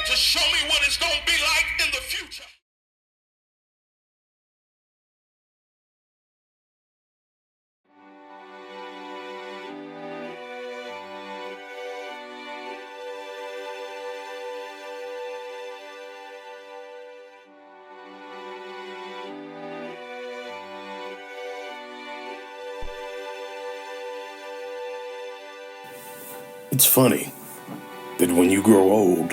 to show me what it's going to be like in the future. It's funny that when you grow old,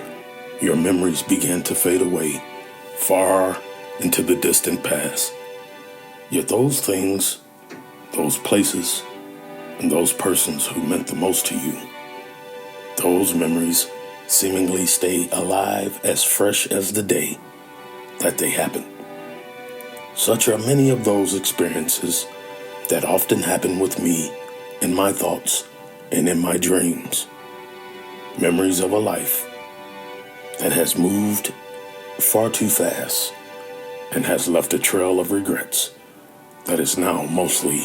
your memories begin to fade away far into the distant past. Yet those things, those places, and those persons who meant the most to you, those memories seemingly stay alive as fresh as the day that they happened. Such are many of those experiences that often happen with me in my thoughts and in my dreams. Memories of a life that has moved far too fast and has left a trail of regrets that is now mostly,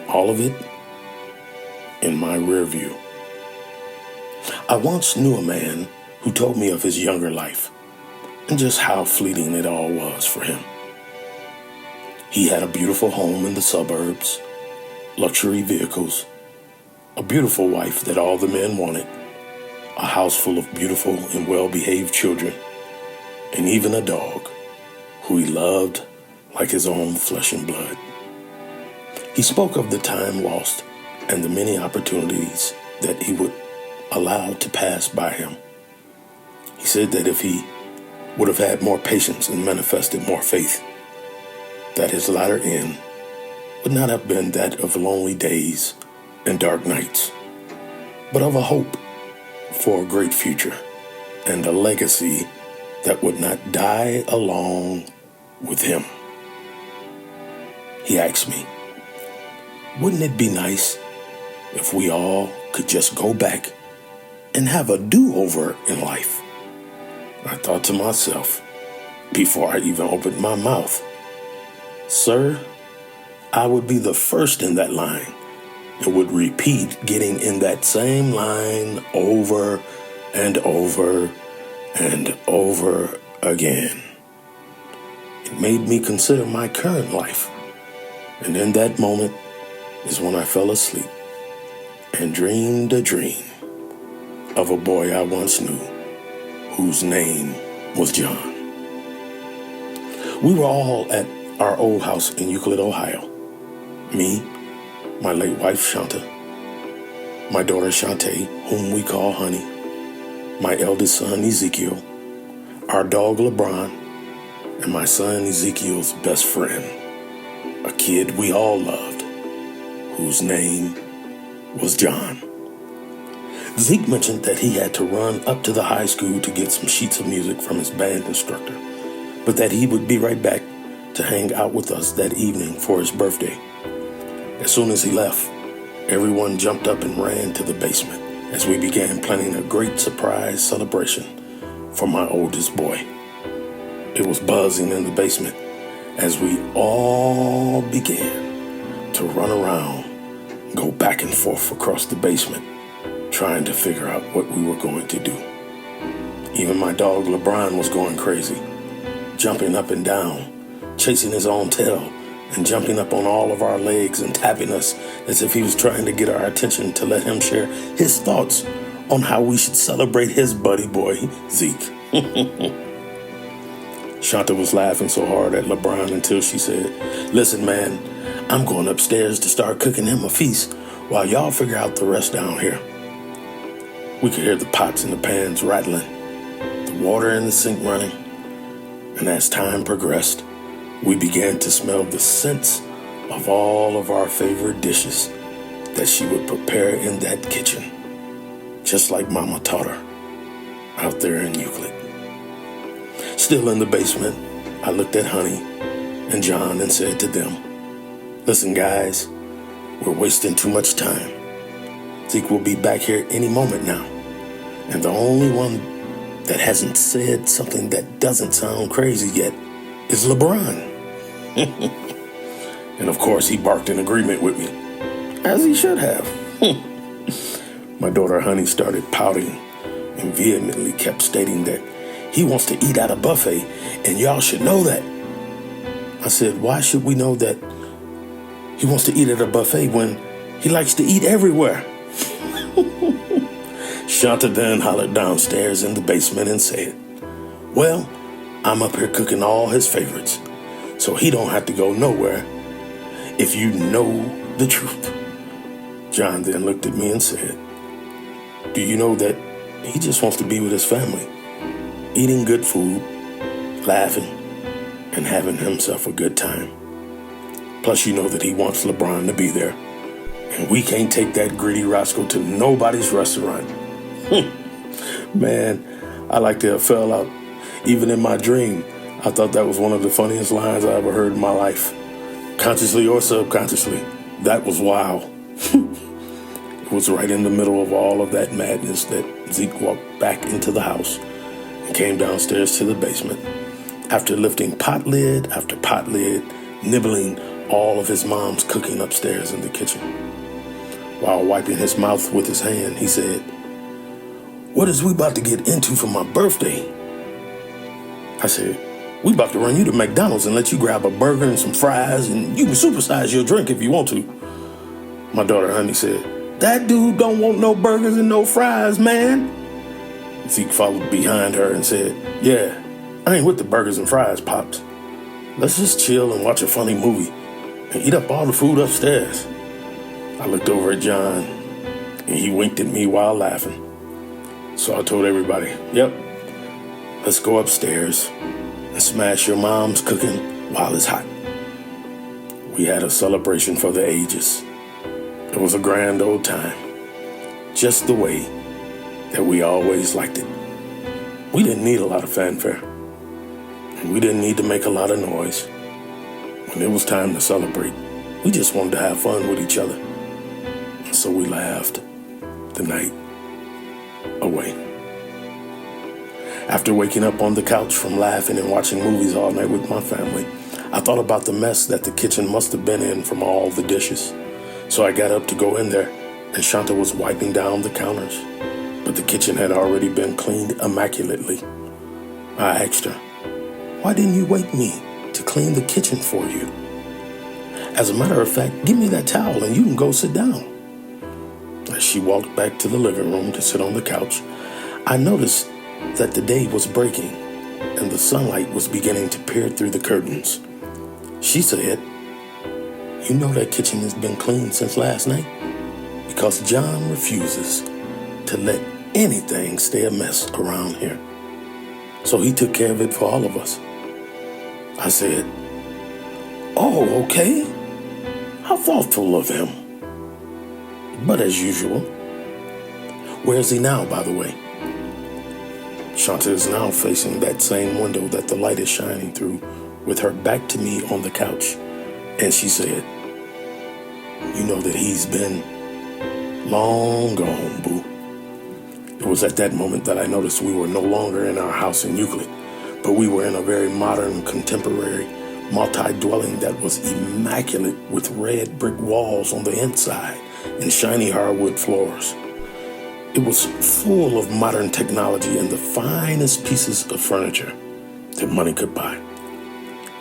all of it, in my rear view. I once knew a man who told me of his younger life and just how fleeting it all was for him. He had a beautiful home in the suburbs, luxury vehicles, a beautiful wife that all the men wanted, a house full of beautiful and well-behaved children, and even a dog who he loved like his own flesh and blood. He spoke of the time lost and the many opportunities that he would allow to pass by him. He said that if he would have had more patience and manifested more faith, that his latter end would not have been that of lonely days and dark nights, but of a hope for a great future and a legacy that would not die along with him. He asked me, wouldn't it be nice if we all could just go back and have a do-over in life? I thought to myself, before I even opened my mouth, sir, I would be the first in that line and would repeat getting in that same line over and over and over again. It made me consider my current life, and in that moment is when I fell asleep and dreamed a dream of a boy I once knew whose name was John. We were all at our old house in Euclid, Ohio. Me, my late wife Shanta, my daughter Shantae, whom we call Honey, my eldest son Ezekiel, our dog LeBron, and my son Ezekiel's best friend, a kid we all loved, whose name was John. Zeke mentioned that he had to run up to the high school to get some sheets of music from his band instructor, but that he would be right back to hang out with us that evening for his birthday. As soon as he left, everyone jumped up and ran to the basement as we began planning a great surprise celebration for my oldest boy. It was buzzing in the basement as we all began to run around, go back and forth across the basement, trying to figure out what we were going to do. Even my dog LeBron was going crazy, jumping up and down, chasing his own tail, and jumping up on all of our legs and tapping us as if he was trying to get our attention to let him share his thoughts on how we should celebrate his buddy boy, Zeke. Shanta was laughing so hard at LeBron until she said, listen, man, I'm going upstairs to start cooking him a feast while y'all figure out the rest down here. We could hear the pots and the pans rattling, the water in the sink running, and as time progressed, we began to smell the scents of all of our favorite dishes that she would prepare in that kitchen, just like Mama taught her out there in Euclid. Still in the basement, I looked at Honey and John and said to them, listen, guys, we're wasting too much time. Zeke will be back here any moment now, and the only one that hasn't said something that doesn't sound crazy yet is LeBron. And of course, he barked in agreement with me, as he should have. My daughter Honey started pouting and vehemently kept stating that he wants to eat at a buffet, and y'all should know that. I said, why should we know that he wants to eat at a buffet when he likes to eat everywhere? Shanta then hollered downstairs in the basement and said, well, I'm up here cooking all his favorites, so he don't have to go nowhere if you know the truth. John then looked at me and said, do you know that he just wants to be with his family, eating good food, laughing, and having himself a good time. Plus, you know that he wants LeBron to be there, and we can't take that greedy rascal to nobody's restaurant. Man, I like to have fell out. Even in my dream, I thought that was one of the funniest lines I ever heard in my life. Consciously or subconsciously, that was wow. It was right in the middle of all of that madness that Zeke walked back into the house and came downstairs to the basement after lifting pot lid after pot lid, nibbling all of his mom's cooking upstairs in the kitchen. While wiping his mouth with his hand, he said, what is we about to get into for my birthday? I said, we about to run you to McDonald's and let you grab a burger and some fries, and you can supersize your drink if you want to. My daughter, Honey, said, that dude don't want no burgers and no fries, man. Zeke followed behind her and said, yeah, I ain't with the burgers and fries, Pops. Let's just chill and watch a funny movie and eat up all the food upstairs. I looked over at John, and he winked at me while laughing. So I told everybody, yep, let's go upstairs and smash your mom's cooking while it's hot. We had a celebration for the ages. It was a grand old time, just the way that we always liked it. We didn't need a lot of fanfare, and we didn't need to make a lot of noise. When it was time to celebrate, we just wanted to have fun with each other. And so we laughed the night away. After waking up on the couch from laughing and watching movies all night with my family, I thought about the mess that the kitchen must have been in from all the dishes. So I got up to go in there, and Shanta was wiping down the counters, but the kitchen had already been cleaned immaculately. I asked her, why didn't you wake me to clean the kitchen for you? As a matter of fact, give me that towel and you can go sit down. As she walked back to the living room to sit on the couch, I noticed that the day was breaking and the sunlight was beginning to peer through the curtains. She said, you know that kitchen has been cleaned since last night? Because John refuses to let anything stay a mess around here. So he took care of it for all of us. I said, oh, okay. How thoughtful of him. But as usual, where is he now, by the way? Shanta is now facing that same window that the light is shining through, with her back to me on the couch. And she said, you know that he's been long gone, boo. It was at that moment that I noticed we were no longer in our house in Euclid, but we were in a very modern, contemporary, multi-dwelling that was immaculate with red brick walls on the inside and shiny hardwood floors. It was full of modern technology and the finest pieces of furniture that money could buy.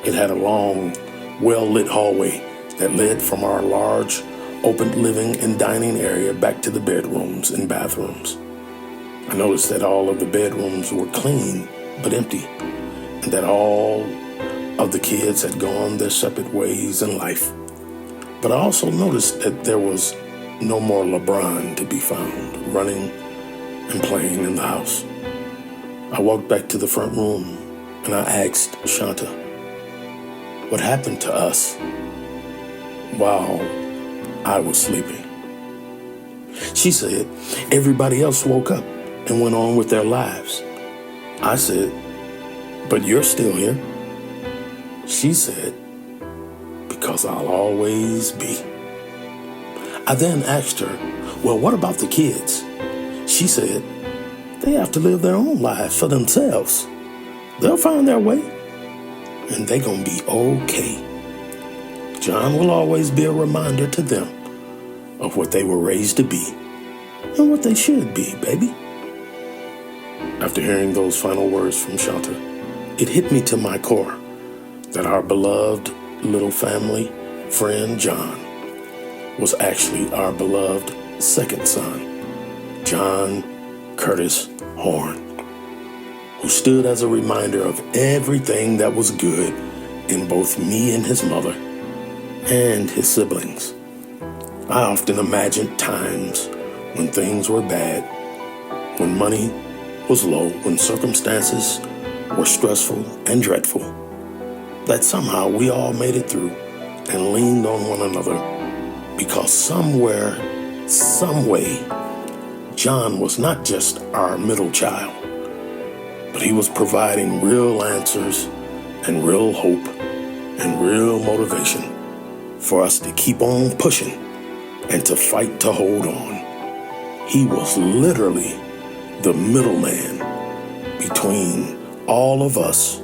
It had a long, well-lit hallway that led from our large, open living and dining area back to the bedrooms and bathrooms. I noticed that all of the bedrooms were clean but empty, and that all of the kids had gone their separate ways in life. But I also noticed that there was no more LeBron to be found running and playing in the house. I walked back to the front room and I asked Shanta, what happened to us while I was sleeping? She said everybody else woke up and went on with their lives. I said, but you're still here. She said, because I'll always be. I then asked her, well, what about the kids? She said, they have to live their own lives for themselves. They'll find their way, and they're gonna be okay. John will always be a reminder to them of what they were raised to be and what they should be, baby. After hearing those final words from Shanta, it hit me to my core that our beloved little family friend John was actually our beloved second son, John Curtis Horn, who stood as a reminder of everything that was good in both me and his mother and his siblings. I often imagined times when things were bad, when money was low, when circumstances were stressful and dreadful, that somehow we all made it through and leaned on one another because somewhere, some way, John was not just our middle child, but he was providing real answers and real hope and real motivation for us to keep on pushing and to fight to hold on. He was literally the middleman between all of us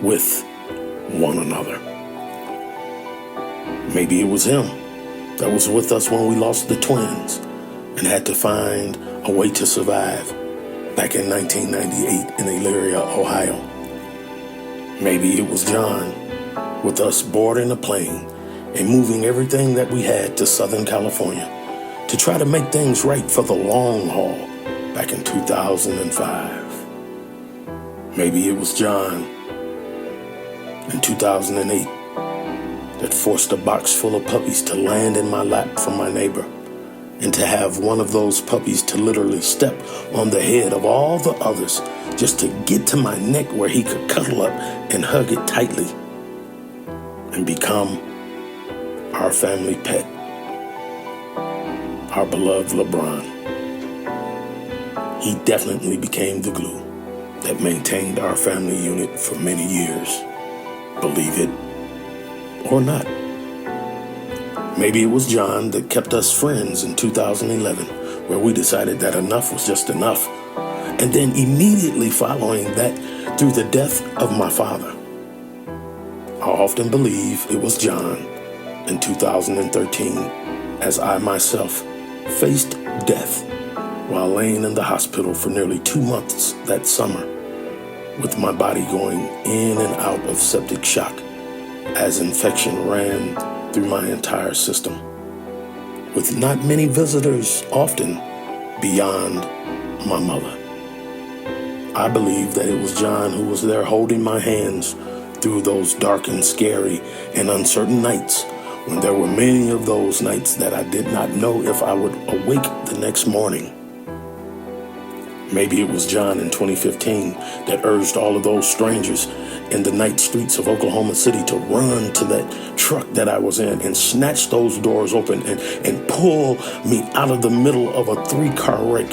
with one another. Maybe it was him that was with us when we lost the twins and had to find a way to survive back in 1998 in Elyria, Ohio. Maybe it was John with us boarding a plane and moving everything that we had to Southern California to try to make things right for the long haul back in 2005. Maybe it was John in 2008 that forced a box full of puppies to land in my lap from my neighbor, and to have one of those puppies to literally step on the head of all the others just to get to my neck where he could cuddle up and hug it tightly and become our family pet, our beloved LeBron. He definitely became the glue that maintained our family unit for many years, believe it or not. Maybe it was John that kept us friends in 2011, where we decided that enough was just enough. And then immediately following that, through the death of my father. I often believe it was John in 2013, as I myself faced death while laying in the hospital for nearly 2 months that summer, with my body going in and out of septic shock as infection ran through my entire system, with not many visitors often beyond my mother. I believe that it was John who was there holding my hands through those dark and scary and uncertain nights, when there were many of those nights that I did not know if I would awake the next morning. Maybe it was John in 2015 that urged all of those strangers in the night streets of Oklahoma City to run to that truck that I was in and snatch those doors open and pull me out of the middle of a 3-car wreck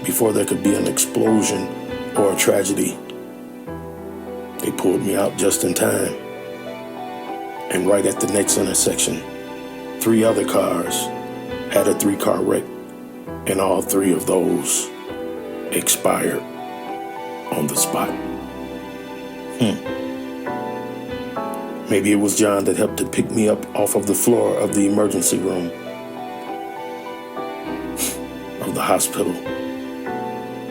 before there could be an explosion or a tragedy. They pulled me out just in time. And right at the next intersection, 3 other cars had a 3-car wreck, and all 3 of those expired on the spot. Maybe it was John that helped to pick me up off of the floor of the emergency room of the hospital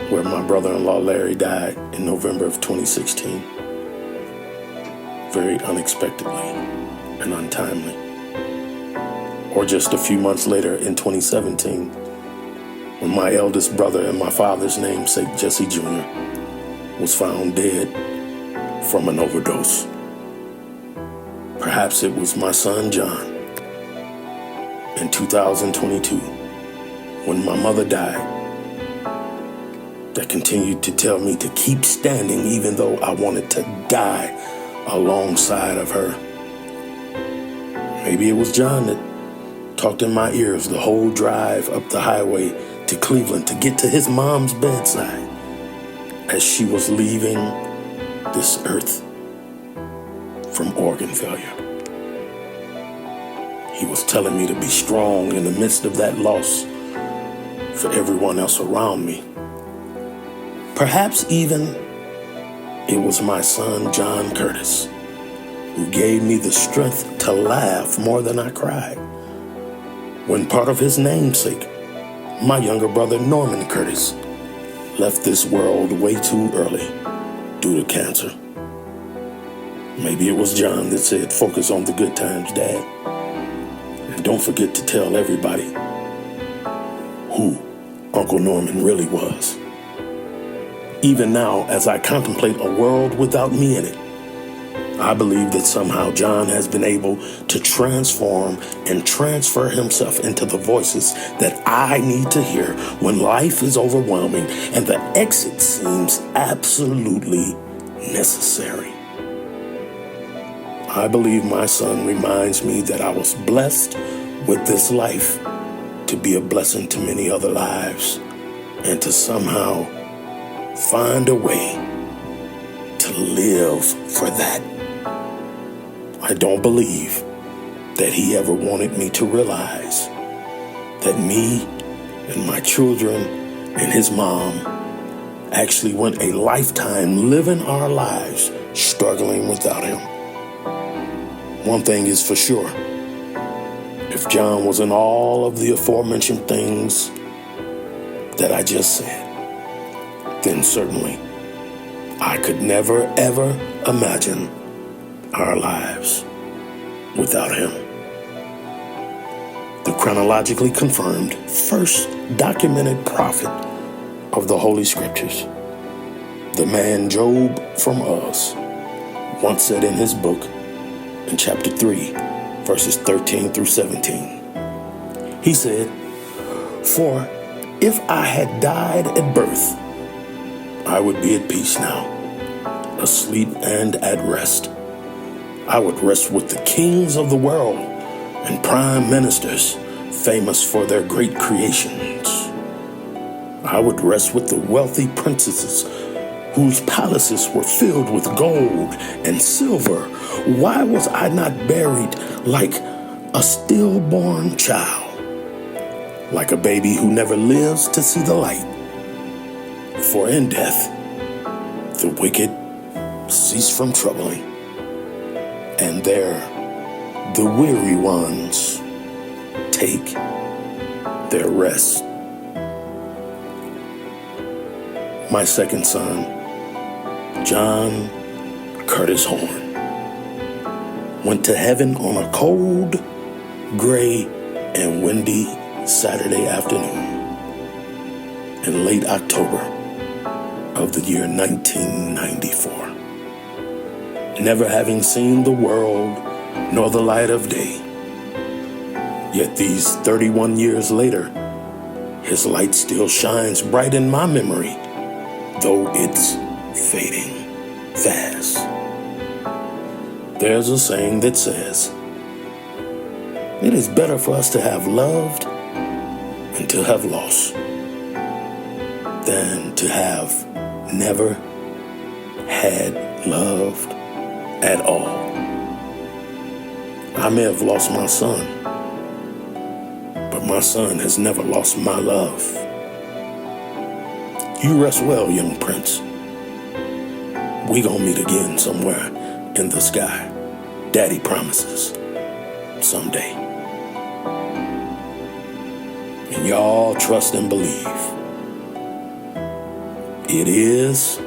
where my brother-in-law Larry died in November of 2016. Very unexpectedly and untimely. Or just a few months later in 2017, when my eldest brother and my father's namesake, Jesse Jr., was found dead from an overdose. Perhaps it was my son John in 2022, when my mother died, that continued to tell me to keep standing even though I wanted to die alongside of her. Maybe it was John that talked in my ears the whole drive up the highway to Cleveland to get to his mom's bedside as she was leaving this earth from organ failure. He was telling me to be strong in the midst of that loss for everyone else around me. Perhaps even it was my son, John Curtis, who gave me the strength to laugh more than I cried when part of his namesake, my younger brother, Norman Curtis, left this world way too early due to cancer. Maybe it was John that said, "Focus on the good times, Dad. And don't forget to tell everybody who Uncle Norman really was." Even now, as I contemplate a world without me in it, I believe that somehow John has been able to transform and transfer himself into the voices that I need to hear when life is overwhelming and the exit seems absolutely necessary. I believe my son reminds me that I was blessed with this life to be a blessing to many other lives and to somehow find a way to live for that. I don't believe that he ever wanted me to realize that me and my children and his mom actually went a lifetime living our lives struggling without him. One thing is for sure. If John was in all of the aforementioned things that I just said, then certainly I could never, ever imagine our lives without him. The chronologically confirmed first documented prophet of the Holy Scriptures, the man Job from Uz, once said in his book in chapter 3, verses 13 through 17, he said, "For if I had died at birth, I would be at peace now, asleep and at rest. I would rest with the kings of the world and prime ministers famous for their great creations. I would rest with the wealthy princesses whose palaces were filled with gold and silver. Why was I not buried like a stillborn child, like a baby who never lives to see the light? For in death, the wicked cease from troubling, and there the weary ones take their rest." My second son, John Curtis Horn, went to heaven on a cold, gray, and windy Saturday afternoon in late October of the year 1994. Never having seen the world nor the light of day. Yet these 31 years later, his light still shines bright in my memory, though it's fading fast. There's a saying that says, "It is better for us to have loved and to have lost than to have never had loved at all." I may have lost my son, but my son has never lost my love. You rest well, young prince. We gonna meet again somewhere in the sky. Daddy promises. Someday. And y'all trust and believe. It is.